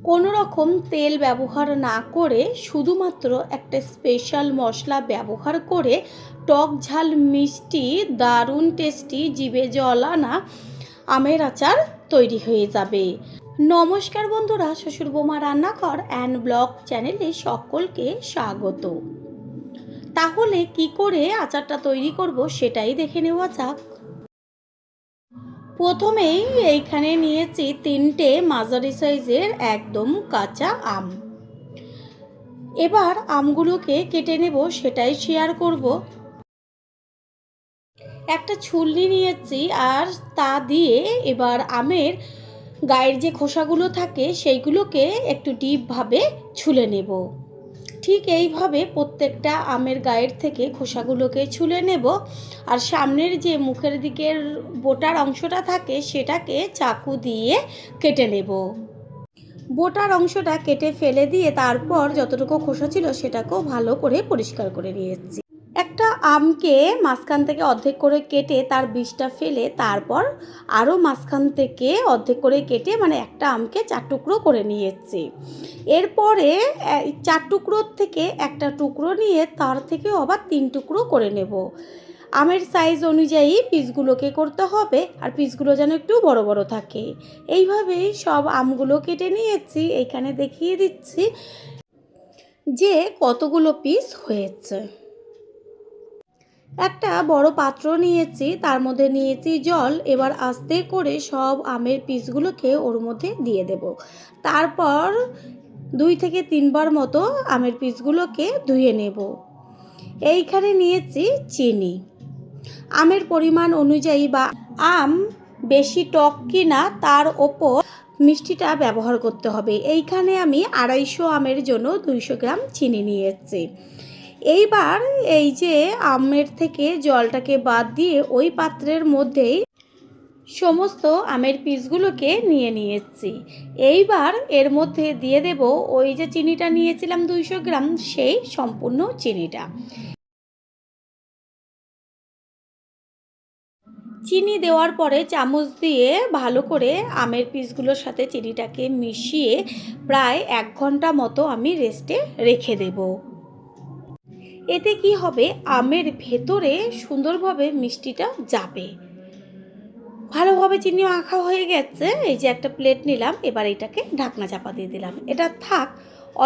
কোনো রকম তেল ব্যবহার না করে শুধুমাত্র একটা স্পেশাল মশলা ব্যবহার করে টক ঝাল মিষ্টি দারুণ টেস্টি জিভে জল আনা আমের আচার তৈরি হয়ে যাবে। নমস্কার বন্ধুরা, শ্বশুর বৌমা রান্নাঘর অ্যান্ড ব্লগ চ্যানেলে সকলকে স্বাগত। তাহলে কি করে আচারটা তৈরি করব সেটাই দেখে নেওয়া যাক। প্রথমেই এইখানে নিয়েছি 3টে মাঝারি সাইজের একদম কাঁচা আম। এবার আমগুলোকে কেটে নেব, সেটাই শেয়ার করব। একটা ছুলনি নিয়েছি আর তা দিয়ে এবার আমের গায়ের যে খোসাগুলো থাকে সেইগুলোকে একটু ডিপভাবে ছুলে নেব। ঠিক এইভাবে প্রত্যেকটা আমের গায়ের থেকে খোসাগুলোকে ছুলে নেব। আর সামনের যে মুখের দিকের বোটার অংশটা থাকে সেটাকে চাকু দিয়ে কেটে নেব। বোটার অংশটা কেটে ফেলে দিয়ে তারপর যতটুকু খোসা ছিল সেটাকেও ভালো করে পরিষ্কার করে নিয়েছি। একটা আমকে মাঝখান থেকে অর্ধেক করে কেটে তার বীজটা ফেলে তারপর আরও মাঝখান থেকে অর্ধেক করে কেটে মানে একটা আমকে 4 টুকরো করে নিয়েছি। এরপরে 4 টুকরোর থেকে একটা টুকরো নিয়ে তার থেকেও আবার 3 টুকরো করে নেব। আমের সাইজ অনুযায়ী পিসগুলোকে করতে হবে, আর পিসগুলো যেন একটু বড় বড় থাকে। এইভাবেই সব আমগুলো কেটে নিয়েছি। এইখানে দেখিয়ে দিচ্ছি যে কতগুলো পিস হয়েছে। একটা বড় পাত্র নিয়েছি, তার মধ্যে নিয়েছি জল। এবার আস্তে করে সব আমের পিসগুলোকে ওর মধ্যে দিয়ে দেব। তারপর 2 থেকে 3 বার মতো আমের পিসগুলোকে ধুয়ে নেব। এইখানে নিয়েছি চিনি। আমের পরিমাণ অনুযায়ী বা আম বেশি টক কিনা তার ওপর মিষ্টিটা ব্যবহার করতে হবে। এইখানে আমি 250 আমের জন্য 200 গ্রাম চিনি নিয়েছি। এইবার এই যে আমের থেকে জলটাকে বাদ দিয়ে ওই পাত্রের মধ্যেই সমস্ত আমের পিসগুলোকে নিয়ে নিয়েছি। এইবার এর মধ্যে দিয়ে দেব ওই যে চিনিটা নিয়েছিলাম 200 গ্রাম, সেই সম্পূর্ণ চিনিটা। চিনি দেওয়ার পরে চামচ দিয়ে ভালো করে আমের পিসগুলোর সাথে চিনিটাকে মিশিয়ে প্রায় 1 ঘন্টা মতো আমি রেস্টে রেখে দেব। এতে কি হবে, আমের ভেতরে সুন্দরভাবে মিষ্টিটা যাবে। ভালোভাবে চিনি মাখা হয়ে গেছে। এই যে একটা প্লেট নিলাম, এবার এটাকে ঢাকনা চাপা দিয়ে দিলাম, এটা থাক।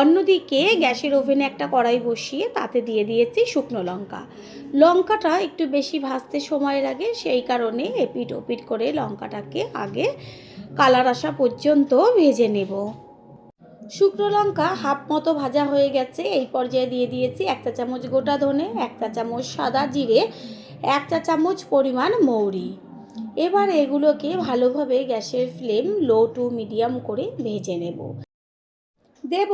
অন্যদিকে গ্যাসের ওভেনে একটা কড়াই বসিয়ে তাতে দিয়ে দিয়েছি শুকনো লঙ্কা। লঙ্কাটা একটু বেশি ভাজতে সময় লাগে, সেই কারণে এপিট ওপিট করে লঙ্কাটাকে আগে কালার আসা পর্যন্ত ভেজে নেব। শুকনো লঙ্কা হাফ মতো ভাজা হয়ে গেছে। এই পর্যায়ে দিয়ে দিয়েছি 1 চা চামচ গোটা ধনে, 1 চা চামচ সাদা জিরে, 1 চা চামচ পরিমাণ মৌরি। এবার এগুলোকে ভালোভাবে গ্যাসের ফ্লেম লো টু মিডিয়াম করে ভেজে নেব। দেব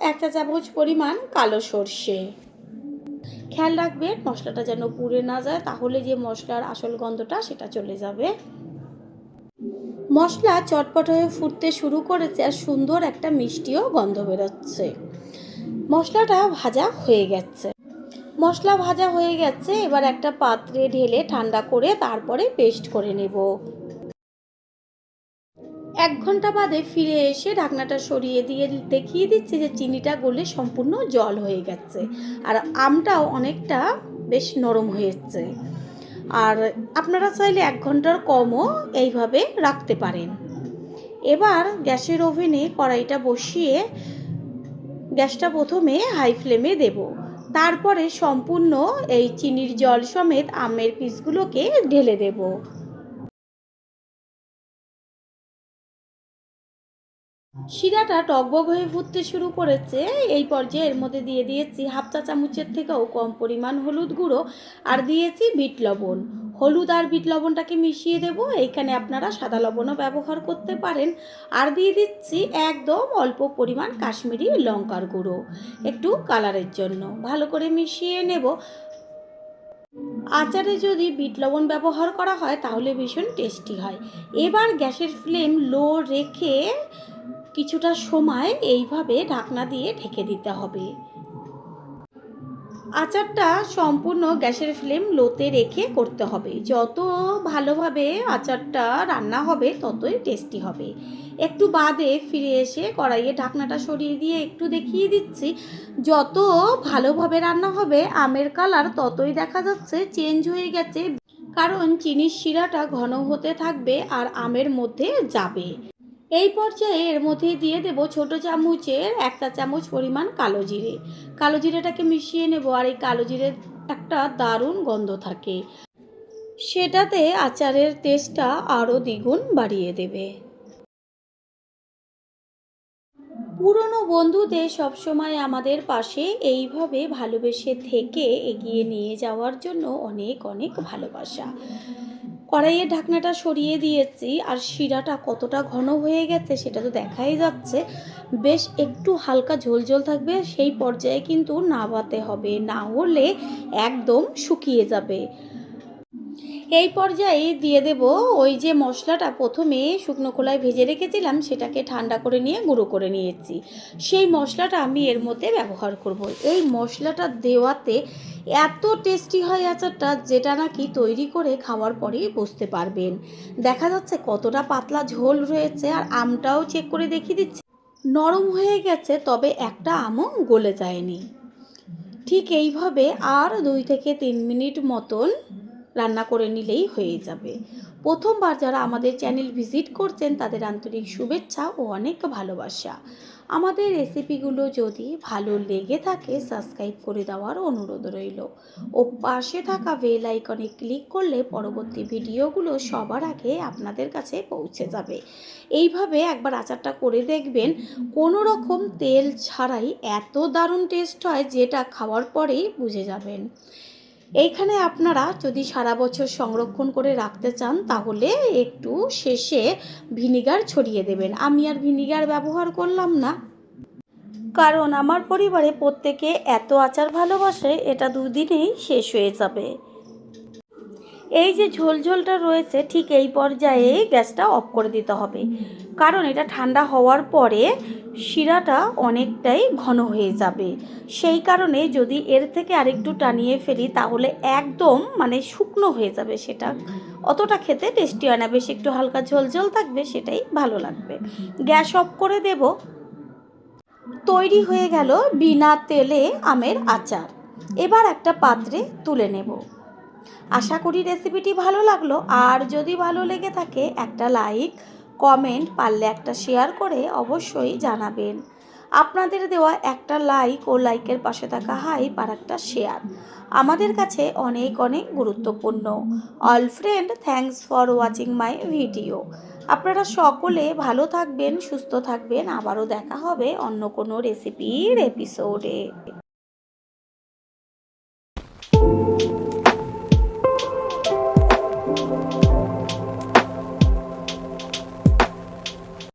1 চা চামচ পরিমাণ কালো সর্ষে। খেয়াল রাখবেন মশলাটা যেন পুড়ে না যায়, তাহলে যে মশলার আসল গন্ধটা সেটা চলে যাবে। মশলা চটপট হয়ে ফুটতে শুরু করেছে আর সুন্দর একটা মিষ্টিও গন্ধ বেরোচ্ছে। মশলাটা ভাজা হয়ে গেছে। মশলা ভাজা হয়ে গেছে, এবার একটা পাত্রে ঢেলে ঠান্ডা করে তারপরে পেস্ট করে নেব। 1 ঘন্টা বাদে ফিরে এসে ঢাকনাটা সরিয়ে দিয়ে দেখিয়ে দিচ্ছি যে চিনিটা গলে সম্পূর্ণ জল হয়ে গেছে আর আমটাও অনেকটা বেশ নরম হয়েছে। আর আপনারা চাইলে 1 ঘন্টার কমও এইভাবে রাখতে পারেন। এবার গ্যাসের ওভেনে কড়াইটা বসিয়ে গ্যাসটা প্রথমে হাই ফ্লেমে দেব। তারপরে সম্পূর্ণ এই চিনির জল সমেত আমের পিসগুলোকে ঢেলে দেব। শিরাটা টকবক হয়ে ফুটতে শুরু করেছে। এই পর্যায়ে এর মধ্যে দিয়ে দিয়েছি হাফ চা চামচের থেকেও কম পরিমাণ হলুদ গুঁড়ো আর দিয়েছি বিট লবণ। হলুদ আর বিট লবণটাকে মিশিয়ে দেব। এইখানে আপনারা সাদা লবণও ব্যবহার করতে পারেন। আর দিয়ে দিচ্ছি একদম অল্প পরিমাণ কাশ্মীরি লঙ্কার গুঁড়ো, একটু কালারের জন্য। ভালো করে মিশিয়ে নেব। আচারে যদি বিট লবণ ব্যবহার করা হয় তাহলে ভীষণ টেস্টি হয়। এবার গ্যাসের ফ্লেম লো রেখে কিছুটা সময় এইভাবে ঢাকনা দিয়ে ঢেকে দিতে হবে। আচারটা সম্পূর্ণ গ্যাসের ফ্লেম লোতে রেখে করতে হবে। যত ভালোভাবে আচারটা রান্না হবে ততই টেস্টি হবে। একটু বাদে ফিরে এসে কড়াইয়ে ঢাকনাটা সরিয়ে দিয়ে একটু দেখিয়ে দিচ্ছি। যত ভালোভাবে রান্না হবে আমের কালার ততই দেখা যাচ্ছে চেঞ্জ হয়ে গেছে, কারণ চিনির শিরাটা ঘন হতে থাকবে আর আমের মধ্যে যাবে। এই পর্যায়ে এর মধ্যে দিয়ে দেব ছোট চামচের 1 চা চামচ পরিমাণ কালো জিরে। কালো জিরেটাকে মিশিয়ে নেব, আর এই কালো জিরের একটা দারুণ গন্ধ থাকে, সেটাতে আচারের টেস্টটা আরও দ্বিগুণ বাড়িয়ে দেবে। পুরনো বন্ধুদের সবসময় আমাদের পাশে এইভাবে ভালোবেসে থেকে এগিয়ে নিয়ে যাওয়ার জন্য অনেক অনেক ভালোবাসা। কড়াইয়ের ঢাকনাটা সরিয়ে দিয়েছি, আর শিরাটা কতটা ঘন হয়ে গেছে সেটা তো দেখাই যাচ্ছে। বেশ একটু হালকা ঝোলঝোল থাকবে, সেই পর্যায়ে কিন্তু নাবাতে হবে, না হলে একদম শুকিয়ে যাবে। এই পর্যায়ে দিয়ে দেব ওই যে মশলাটা প্রথমে শুকনো খোলায় ভেজে রেখেছিলাম, সেটাকে ঠান্ডা করে নিয়ে গুঁড়ো করে নিয়েছি। সেই মশলাটা আমি এর মধ্যে ব্যবহার করব। এই মশলাটা দেওয়াতে এত টেস্টি হয় আচারটা, যেটা নাকি তৈরি করে খাওয়ার পরেই বুঝতে পারবেন। দেখা যাচ্ছে কতটা পাতলা ঝোল রয়েছে, আর আমটাও চেক করে দেখিয়ে দিচ্ছি নরম হয়ে গেছে, তবে একটা আমও গলে যায়নি। ঠিক এইভাবে আর 2 থেকে 3 মিনিট মতন রান্না করে নিলেই হয়ে যাবে। প্রথমবার যারা আমাদের চ্যানেল ভিজিট করছেন তাদের আন্তরিক শুভেচ্ছা ও অনেক ভালোবাসা। আমাদের রেসিপিগুলো যদি ভালো লেগে থাকে সাবস্ক্রাইব করে দেওয়ার অনুরোধ রইল, ও পাশে থাকা বেল আইকনে ক্লিক করলে পরবর্তী ভিডিওগুলো সবার আগে আপনাদের কাছে পৌঁছে যাবে। এইভাবে একবার আচারটা করে দেখবেন, কোনো রকম তেল ছাড়াই এত দারুণ টেস্ট হয়, যেটা খাওয়ার পরেই বুঝে যাবেন। এইখানে আপনারা যদি সারা বছর সংরক্ষণ করে রাখতে চান তাহলে একটু শেষে ভিনিগার ছড়িয়ে দেবেন। আমি আর ভিনিগার ব্যবহার করলাম না, কারণ আমার পরিবারে প্রত্যেকে এত আচার ভালোবাসে, এটা 2 দিনেই শেষ হয়ে যাবে। এই যে ঝোলঝোলটা রয়েছে, ঠিক এই পর্যায়ে গ্যাসটা অফ করে দিতে হবে, কারণ এটা ঠান্ডা হওয়ার পরে শিরাটা অনেকটাই ঘন হয়ে যাবে। সেই কারণে যদি এর থেকে আরেকটু টানিয়ে ফেলি তাহলে একদম শুকনো হয়ে যাবে, সেটা অতটা খেতে টেস্টি হয় না। বেশ একটু হালকা ঝোলঝোল থাকবে, সেটাই ভালো লাগবে। গ্যাস অফ করে দেব। তৈরি হয়ে গেল বিনা তেলে আমের আচার। এবার একটা পাত্রে তুলে নেব। আশা করি রেসিপিটি ভালো লাগলো, আর যদি ভালো লেগে থাকে একটা লাইক, কমেন্ট, পারলে একটা শেয়ার করে অবশ্যই জানাবেন। আপনাদের দেওয়া একটা লাইক ও লাইকের পাশে থাকা হাইপ আর একটা শেয়ার আমাদের কাছে অনেক অনেক গুরুত্বপূর্ণ। All friend, thanks for watching my video. আপনারা সকলে ভালো থাকবেন, সুস্থ থাকবেন। আবারও দেখা হবে অন্য কোনো রেসিপির এপিসোডে।